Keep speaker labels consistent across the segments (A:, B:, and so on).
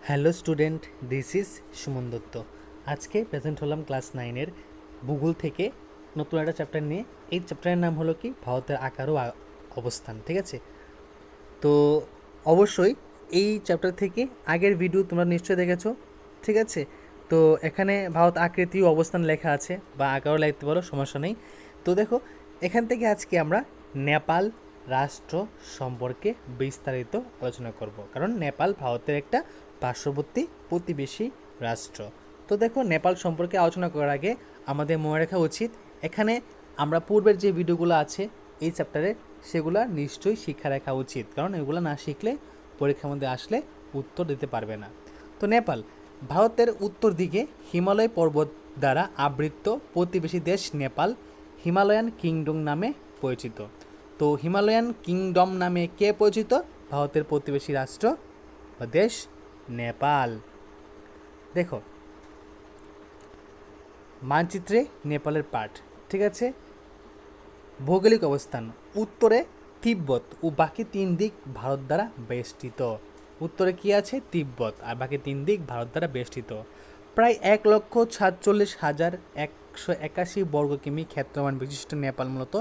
A: Hello student, this is Suman Dutta. আজকে present হলাম class 9-এর ভূগোল থেকে নতুন একটা চ্যাপ্টার নিয়ে। এই চ্যাপ্টারের নাম হলো কি ভারতের আকার ও অবস্থান। ঠিক আছে, তো অবশ্যই এই চ্যাপ্টার থেকে আগের ভিডিও তোমরা নিশ্চয়ই দেখেছো। ঠিক আছে, তো এখানে ভারত আকৃতি ও অবস্থান লেখা আছে, বা আকারও লিখতে পারো, সমস্যা নেই। তো দেখো, এখান থেকে আজকে আমরা নেপাল রাষ্ট্র সম্পর্কে বিস্তারিত আলোচনা করব, কারণ নেপাল ভারতের একটা পার্শ্ববর্তী প্রতিবেশী রাষ্ট্র। তো দেখো, নেপাল সম্পর্কে আলোচনা করার আগে আমাদের মনে রাখা উচিত, এখানে আমরা পূর্বের যে ভিডিওগুলো আছে এই চ্যাপ্টারে সেগুলো নিশ্চয়ই শিক্ষা রাখা উচিত, কারণ এগুলো না শিখলে পরীক্ষার মধ্যে আসলে উত্তর দিতে পারবে না। তো নেপাল ভারতের উত্তর দিকে হিমালয় পর্বত দ্বারা আবৃত প্রতিবেশী দেশ নেপাল হিমালয়ান কিংডম নামে পরিচিত। তো হিমালয়ান কিংডম নামে কে পরিচিত? ভারতের প্রতিবেশী রাষ্ট্র বা দেশ নেপাল। দেখো, মানচিত্রে নেপালের পাট। ঠিক আছে, ভৌগোলিক অবস্থান উত্তরে তিব্বত ও বাকি 3 দিক ভারত দ্বারা বেষ্টিত। উত্তরে কি আছে? তিব্বত, আর বাকি 3 দিক ভারত দ্বারা বেষ্টিত। প্রায় 1,47,181 বর্গ কিমি ক্ষেত্রফল বিশিষ্ট নেপাল মূলত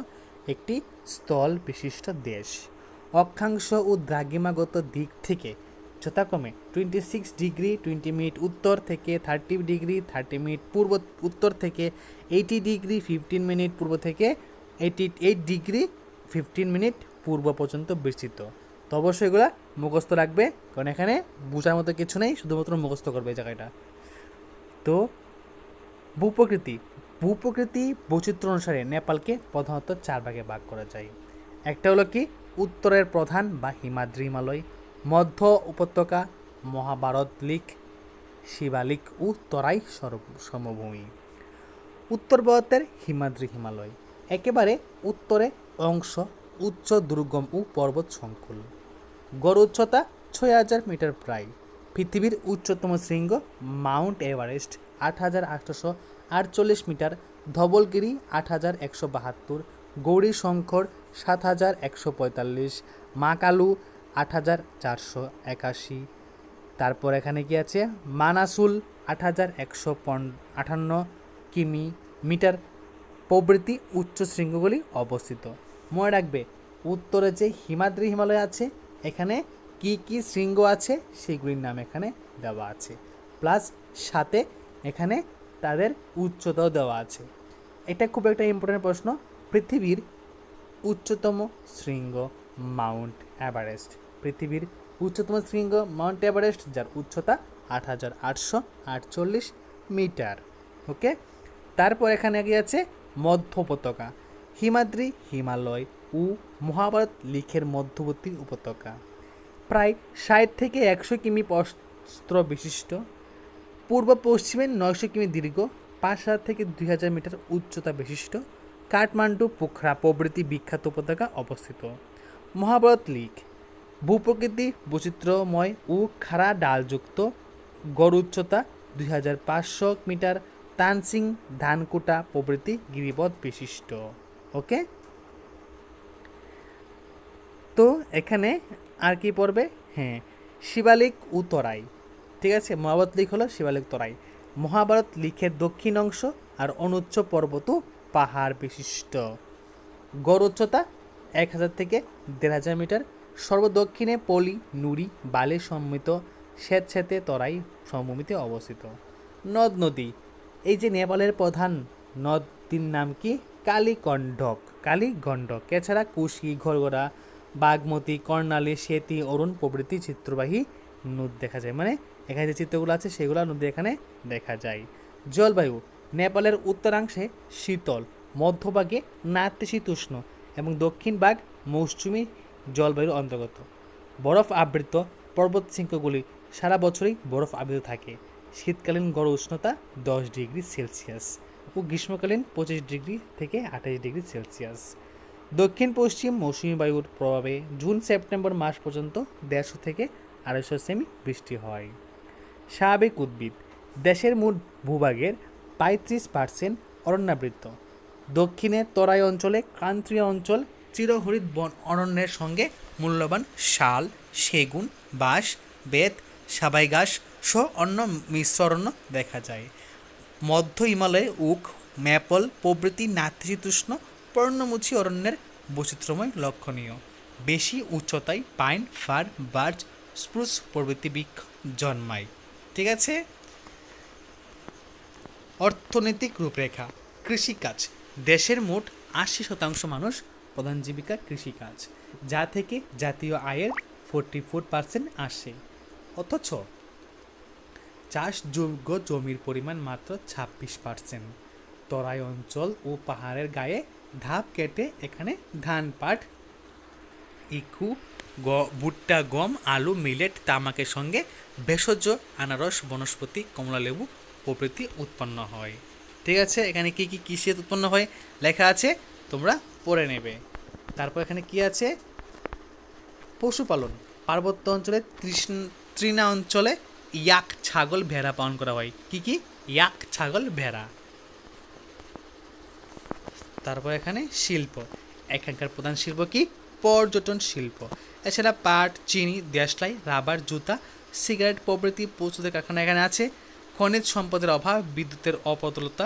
A: একটি স্থল বিশিষ্ট দেশ। অক্ষাংশ ও দ্রাঘিমাগত দিক থেকে যথাক্রমে 26 ডিগ্রি 20 মিনিট উত্তর থেকে, 30 ডিগ্রি 30 মিনিট পূর্ব উত্তর থেকে, 80 ডিগ্রি 15 মিনিট পূর্ব থেকে, 88 ডিগ্রি 15 মিনিট পূর্ব পর্যন্ত বিস্তৃত। তো অবশ্যই এগুলো মুখস্থ রাখবে, কারণ এখানে বোঝার মতো কিছু নেই, শুধুমাত্র মুখস্থ করবে এই জায়গাটা। তো ভূপ্রকৃতি বৈচিত্র্য অনুসারে নেপালকে প্রধানত 4 ভাগে ভাগ করা যায়। একটা হলো কি উত্তরের প্রধান বা হিমাদ্রি হিমালয়, মধ্য উপত্যকা, মহাভারত লিক, শিবালিক ও তরাই সমভূমি। উত্তর ভারতের হিমাদ্রি হিমালয় একেবারে উত্তরে অংশ উচ্চ দুর্গম ও পর্বত সংকুল। গড় উচ্চতা 6,000 মিটার প্রায়। পৃথিবীর উচ্চতম শৃঙ্গ Mount Everest 8,848 metre, Dhaulagiri 8,172, Gauri Shankar 7,145, Makalu 8,481। তারপর এখানে কি আছে? মানাসুল 8,158 কিমি মিটার প্রভৃতি উচ্চ শৃঙ্গগুলি অবস্থিত। মনে রাখবে, উত্তরে যে হিমাদ্রি হিমালয় আছে, এখানে কি কি শৃঙ্গ আছে সেগুলির নাম এখানে দেওয়া আছে, প্লাস সাথে এখানে তাদের উচ্চতাও দেওয়া আছে। এটা খুব একটা ইম্পর্টেন্ট প্রশ্ন। পৃথিবীর উচ্চতম শৃঙ্গ মাউন্ট এভারেস্ট। পৃথিবীর উচ্চতম শৃঙ্গ মাউন্ট এভারেস্ট, যার উচ্চতা 8,848 মিটার। ওকে, তারপর এখানে কি আছে? মধ্য উপত্যকা হিমাদ্রি হিমালয় ও মহাভারত লিখের মধ্যবর্তী উপত্যকা, প্রায় 60 থেকে 100 কিমি প্রস্থ বিশিষ্ট, পূর্ব পশ্চিমে 900 কিমি দীর্ঘ, 5,000 থেকে 2,000 মিটার উচ্চতা বিশিষ্ট, কাঠমান্ডু পোখরা প্রভৃতি বিখ্যাত উপত্যকা অবস্থিত। মহাভারত লিক ভূপ্রকৃতি বৈচিত্র্যময় ও খাড়া ডালযুক্ত, গড় উচ্চতা 2,500 মিটার, তানসিং ধানকুটা প্রভৃতি গিরিপথ বিশিষ্ট। ওকে, তো এখানে আর কি পড়বে? হ্যাঁ, শিবালিক ও তরাই। ঠিক আছে, মহাভারত লিক হলো শিবালিক তরাই। মহাভারত লিখের দক্ষিণ অংশ আর অনুচ্চ পর্বত পাহাড় বিশিষ্ট। গড় উচ্চতা 1,000 থেকে 1,500 মিটার। সর্বদক্ষিণে পলি নুড়ি বালি সমৃত স্যাঁতস্যাঁতে তরাই সমভূমিতে অবস্থিত। নদ নদী, এই যে নেপালের প্রধান নদীর নাম কি? কালীগণ্ডক। এছাড়া কুশি, ঘরগড়া, বাগমতী, কর্ণালী, সেতী, অরুণ প্রভৃতি চিত্রবাহী নদী দেখা যায়। মানে এখানে যে চিত্রগুলো আছে সেগুলো নদী এখানে দেখা যায়। জলবায়ু নেপালের উত্তরাংশে শীতল, মধ্যভাগে নাতিশীতোষ্ণ এবং দক্ষিণ ভাগ মৌসুমী জলবায়ুর অন্তর্গত। বরফ আবৃত পর্বতশৃঙ্গগুলি সারা বছরই বরফ আবৃত থাকে। শীতকালীন গড় উষ্ণতা 10 ডিগ্রি সেলসিয়াস ও গ্রীষ্মকালীন 25 ডিগ্রি থেকে 28 ডিগ্রি সেলসিয়াস। দক্ষিণ পশ্চিম মৌসুমী বায়ুর প্রভাবে জুন সেপ্টেম্বর মাস পর্যন্ত 150 থেকে 250 সেমি বৃষ্টি হয়। স্বাভাবিক উদ্ভিদ দেশের মোট ভূভাগের 35% অরণ্যাবৃত। দক্ষিণে তরাই অঞ্চলে ক্রান্তীয় অঞ্চল চিরহরিৎ বন অরণ্যের সঙ্গে মূল্যবান শাল, সেগুন, বাঁশ, বেত, সাবাই ঘাস, সহ অন্য মিশ্র অরণ্য দেখা যায়। মধ্য হিমালয়ে উখ, ম্যাপল প্রভৃতি নাতিশীতোষ্ণ পর্ণমোচী অরণ্যের বৈচিত্র্যময় লক্ষণীয়। বেশি উচ্চতায় পাইন, ফার, বার্চ, স্প্রুস প্রভৃতি বৃক্ষ জন্মায়। ঠিক আছে। অর্থনৈতিক রূপরেখা। কৃষিকাজ। দেশের মোট ৮০% মানুষ প্রধান জীবিকা কৃষিকাজ, যা থেকে জাতীয় আয়ের 44% আসে। অথচ চাষযোগ্য জমির পরিমাণ মাত্র ২৬%। তরাই অঞ্চল ও পাহাড়ের গায়ে ধাপ কেটে এখানে ধান, পাট, ইক্ষু, ভুট্টা, গম, আলু, মিলেট, তামাকের সঙ্গে ভেষজ আনারস, বনস্পতি, কমলালেবু প্রভৃতি উৎপন্ন হয়। ঠিক আছে। এখানে কি কি কৃষি উৎপন্ন হয় লেখা আছে, তোমরা পড়ে নেবে। তারপর এখানে কি আছে, পশুপালন। পার্বত্য অঞ্চলে তৃণা অঞ্চলে ইয়াক, ছাগল, ভেড়া পালন করা হয়। কি কি? ইয়াক, ছাগল, ভেড়া। তারপর এখানে শিল্প। এখানকার প্রধান শিল্প কি? পর্যটন শিল্প। এছাড়া পাট, চিনি, দেশলাই, রাবার, জুতা, সিগারেট প্রভৃতি প্রস্তুতের কারখানা এখানে আছে। খনিজ সম্পদের অভাব, বিদ্যুতের অপ্রতুলতা,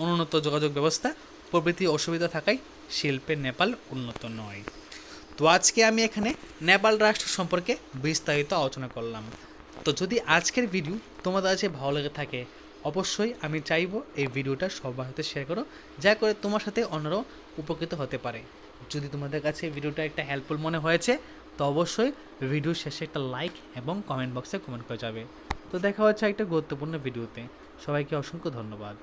A: অনুন্নত যোগাযোগ ব্যবস্থা প্রভৃতি অসুবিধা থাকায় শিল্পে নেপাল উন্নত নয়। তো আজকে আমি এখানে নেপাল রাষ্ট্র সম্পর্কে বিস্তারিত আলোচনা করলাম। তো যদি আজকের ভিডিও তোমাদের কাছে ভালো লেগে থাকে, অবশ্যই আমি চাইবো এই ভিডিওটা সবার সাথে শেয়ার করো, যা করে তোমার সাথে অন্যরাও উপকৃত হতে পারে। যদি তোমাদের কাছে ভিডিওটা একটা হেল্পফুল মনে হয়েছে, তো অবশ্যই ভিডিও শেষে একটা লাইক এবং কমেন্ট বক্সে কমেন্ট করে যাবে। তো দেখা হচ্ছে একটা গুরুত্বপূর্ণ ভিডিওতে। সবাইকে অসংখ্য ধন্যবাদ।